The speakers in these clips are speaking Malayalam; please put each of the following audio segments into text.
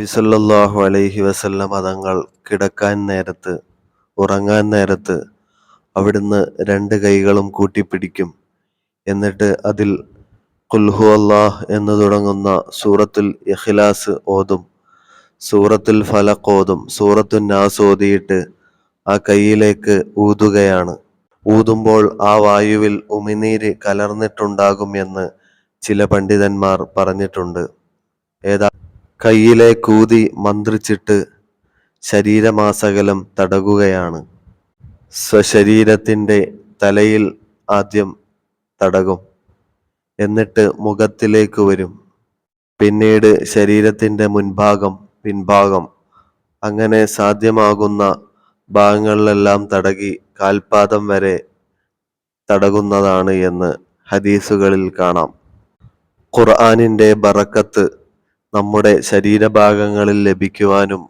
നബി സല്ലല്ലാഹു അലൈഹി വസല്ലമ തങ്ങൾ കിടക്കാൻ നേരത്ത്, ഉറങ്ങാൻ നേരത്ത് അവിടുന്ന് രണ്ട് കൈകളും കൂട്ടിപ്പിടിക്കും. എന്നിട്ട് അതിൽ ഖുൽ ഹുവല്ലാഹ് എന്ന് തുടങ്ങുന്ന സൂറത്തുൽ ഇഖ്ലാസ് ഓതും, സൂറത്തുൽ ഫലഖ് ഓതും, സൂറത്തുൻ നാസ് ഓതിയിട്ട് ആ കൈയിലേക്ക് ഊതുകയാണ്. ഊതുമ്പോൾ ആ വായുവിൽ ഉമിനീര് കലർന്നിട്ടുണ്ടാകും എന്ന് ചില പണ്ഡിതന്മാർ പറഞ്ഞിട്ടുണ്ട്. കൈയിലേക്കൂതി മന്ത്രിച്ചിട്ട് ശരീരമാസകലം തടകുകയാണ്. സ്വശരീരത്തിന്റെ തലയിൽ ആദ്യം തടകും, എന്നിട്ട് മുഖത്തിലേക്ക് വരും, പിന്നീട് ശരീരത്തിന്റെ മുൻഭാഗം, പിൻഭാഗം, അങ്ങനെ സാധ്യമാകുന്ന ഭാഗങ്ങളിലെല്ലാം തടകി കാൽപാദം വരെ തടകുന്നതാണ് എന്ന് ഹദീസുകളിൽ കാണാം. ഖുർആനിന്റെ ബറക്കത്ത് നമ്മുടെ ശരീരഭാഗങ്ങളിൽ ലഭിക്കുവാനും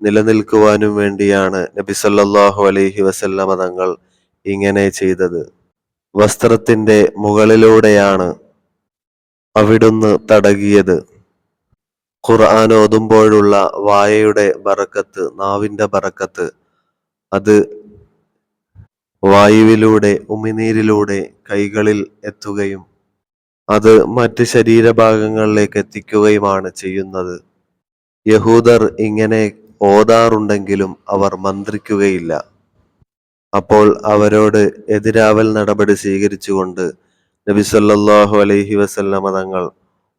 നിലനിൽക്കുവാനും വേണ്ടിയാണ് നബി സല്ലല്ലാഹു അലൈഹി വസല്ലമ തങ്ങൾ ഇങ്ങനെ ചെയ്തത്. വസ്ത്രത്തിന്റെ മുകളിലൂടെയാണ് അവിടുന്ന് തടകിയത്. ഖുർആൻ ഓതുമ്പോഴുള്ള വായയുടെ ബറക്കത്ത്, നാവിന്റെ ബറക്കത്ത്, അത് വായുവിലൂടെ, ഉമിനീരിലൂടെ കൈകളിൽ എത്തുകയും അത് മറ്റ് ശരീരഭാഗങ്ങളിലേക്ക് എത്തിക്കുകയുമാണ് ചെയ്യുന്നത്. യഹൂദർ ഇങ്ങനെ ഓതാറുണ്ടെങ്കിലും അവർ മന്ത്രിക്കുകയില്ല. അപ്പോൾ അവരോട് എതിരാവൽ നടപടി സ്വീകരിച്ചുകൊണ്ട് നബി സല്ലല്ലാഹു അലൈഹി വസല്ലമ തങ്ങൾ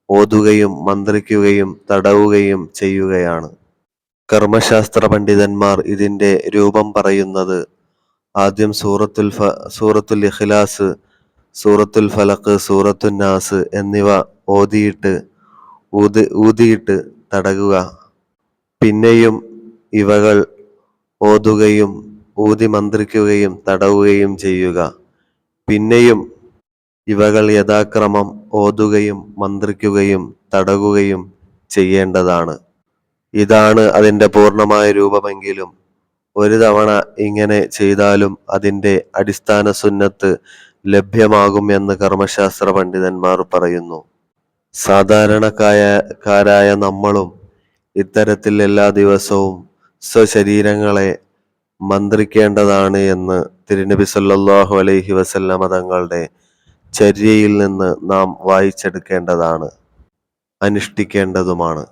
ഓതുകയും മന്ത്രിക്കുകയും തടവുകയും ചെയ്യുകയാണ്. കർമ്മശാസ്ത്ര പണ്ഡിതന്മാർ ഇതിന്റെ രൂപം പറയുന്നത് ആദ്യം സൂറത്തുൽ ഇഖ്ലാസ്, സൂറത്തുൽ ഫലഖ്, സൂറത്തുൻ നാസ് എന്നിവ ഊതിയിട്ട് തടകുക, പിന്നെയും ഇവകൾ ഓതുകയും ഊതി മന്ത്രിക്കുകയും തടവുകയും ചെയ്യുക, പിന്നെയും ഇവകൾ യഥാക്രമം ഓതുകയും മന്ത്രിക്കുകയും തടകുകയും ചെയ്യേണ്ടതാണ്. ഇതാണ് അതിന്റെ പൂർണ്ണമായ രൂപമെങ്കിലും ഒരു തവണ ഇങ്ങനെ ചെയ്താലും അതിന്റെ അടിസ്ഥാന സുന്നത്ത് ലഭ്യമാകും എന്ന് കർമ്മശാസ്ത്ര പണ്ഡിതന്മാർ പറയുന്നു. സാധാരണക്കാരായ നമ്മളും ഇത്തരത്തിൽ എല്ലാ ദിവസവും സ്വശരീരങ്ങളെ മന്ത്രിക്കേണ്ടതാണ് എന്ന് തിരുനബി സല്ലല്ലാഹു അലൈഹി വസല്ലമ തങ്ങളുടെ ചര്യയിൽ നിന്ന് നാം വായിച്ചെടുക്കേണ്ടതാണ്, അനുഷ്ഠിക്കേണ്ടതുമാണ്.